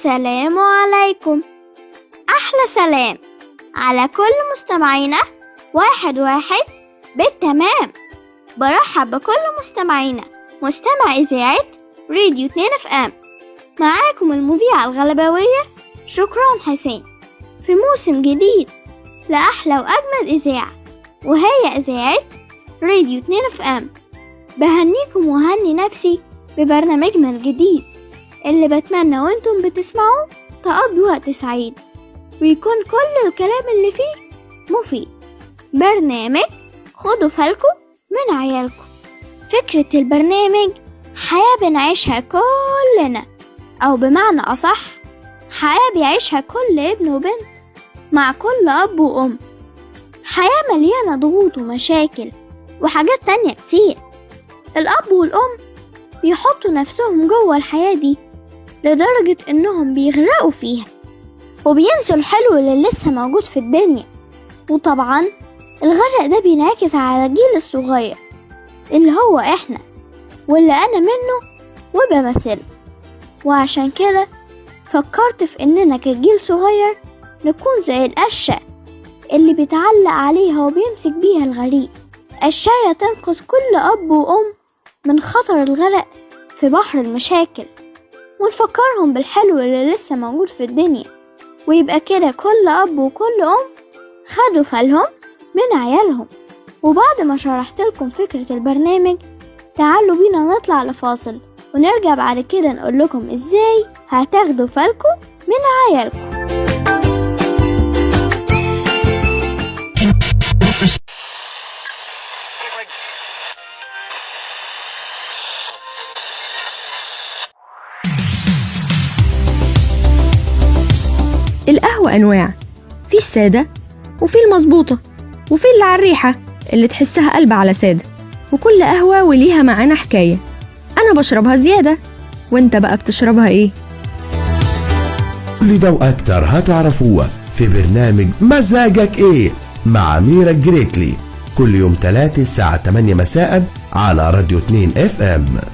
السلام عليكم. أحلى سلام على كل مستمعينا، واحد بالتمام. برحب بكل مستمعينا مستمع إذاعة راديو 2 FM. معاكم المذيعة الغلباوية شكران حسين في موسم جديد لأحلى وأجمل إذاعة، وهي إذاعة راديو 2 FM. بهنيكم وهني نفسي ببرنامجنا الجديد اللي بتمنى وانتم بتسمعوه تقضوا وقت سعيد ويكون كل الكلام اللي فيه مفيد. برنامج خدوا بالكم من عيالكم. فكرة البرنامج حياة بنعيشها كلنا، أو بمعنى أصح حياة بيعيشها كل ابن وبنت مع كل أب وأم. حياة مليانة ضغوط ومشاكل وحاجات تانية كتير. الأب والأم بيحطوا نفسهم جوه الحياة دي لدرجة إنهم بيغرقوا فيها وبينسوا الحلو اللي لسه موجود في الدنيا. وطبعا الغرق ده بينعكس على الجيل الصغير اللي هو إحنا، واللي أنا منه وبمثله. وعشان كده فكرت في إننا كجيل صغير نكون زي القشة اللي بيتعلق عليها وبيمسك بيها الغريق. قشاية تنقذ كل أب وأم من خطر الغرق في بحر المشاكل، ونفكرهم بالحلو اللي لسه موجود في الدنيا. ويبقى كده كل أب وكل أم خدوا بالهم من عيالهم. وبعد ما شرحت لكم فكرة البرنامج، تعالوا بينا نطلع لفاصل ونرجع بعد كده نقول لكم إزاي هتاخدوا بالكم من عيالكم. القهوة أنواع، في السادة وفي المظبوطة وفي اللي على الريحة اللي تحسها قلب على سادة. وكل قهوة وليها معانا حكاية. أنا بشربها زيادة، وانت بقى بتشربها ايه؟ كل ده وأكتر هتعرفوه في برنامج مزاجك ايه مع ميرا جريتلي كل يوم 3 الساعة 8 مساء على راديو 2 FM.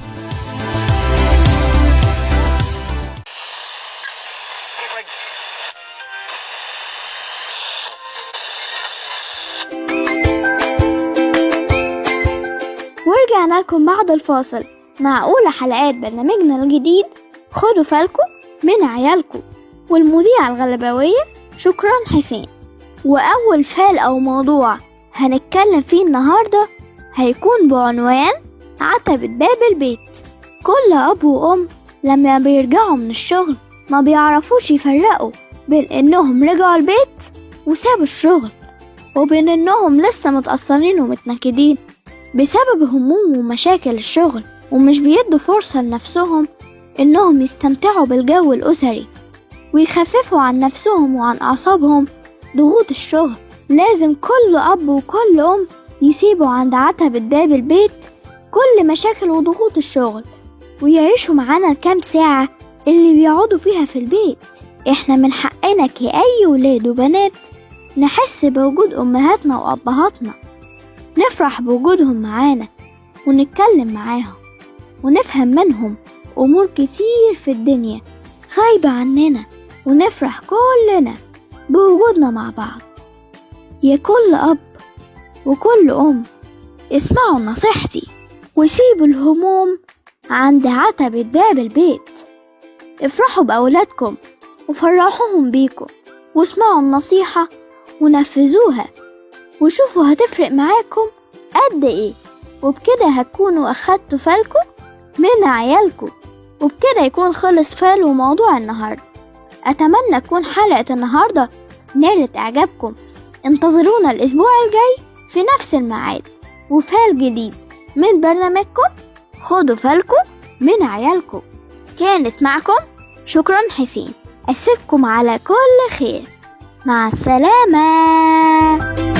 ورجعنا لكم بعد الفاصل مع أولى حلقات برنامجنا الجديد خدوا بالكم من عيالكم، والمذيعة الغلباوية شكران حسين. وأول فال أو موضوع هنتكلم فيه النهاردة هيكون بعنوان عتبة باب البيت. كل أب وأم لما بيرجعوا من الشغل ما بيعرفوش يفرقوا بين إنهم رجعوا البيت وسابوا الشغل، وبين إنهم لسه متأثرين ومتنكدين بسبب هموم ومشاكل الشغل، ومش بيدوا فرصة لنفسهم إنهم يستمتعوا بالجو الأسري ويخففوا عن نفسهم وعن أعصابهم ضغوط الشغل. لازم كل أب وكل أم يسيبوا عند عتبة باب البيت كل مشاكل وضغوط الشغل ويعيشوا معانا الكام ساعة اللي بيقعدوا فيها في البيت. إحنا من حقنا كأي ولاد وبنات نحس بوجود أمهاتنا وأبهاتنا، نفرح بوجودهم معانا ونتكلم معاهم ونفهم منهم أمور كتير في الدنيا غايبة عننا، ونفرح كلنا بوجودنا مع بعض. يا كل أب وكل أم اسمعوا نصيحتي وسيبوا الهموم عند عتبة باب البيت. افرحوا بأولادكم وفرحوهم بيكم، واسمعوا النصيحة ونفذوها وشوفوا هتفرق معاكم قد ايه. وبكده هتكونوا أخدتوا بالكم من عيالكم، وبكده يكون خلص فال وموضوع النهاردة. أتمنى تكون حلقة النهاردة نالت إعجابكم. انتظرونا الأسبوع الجاي في نفس الميعاد وفال جديد من برنامجكم خدوا بالكم من عيالكم. كانت معكم شكران حسين. أسيبكم على كل خير، مع السلامة.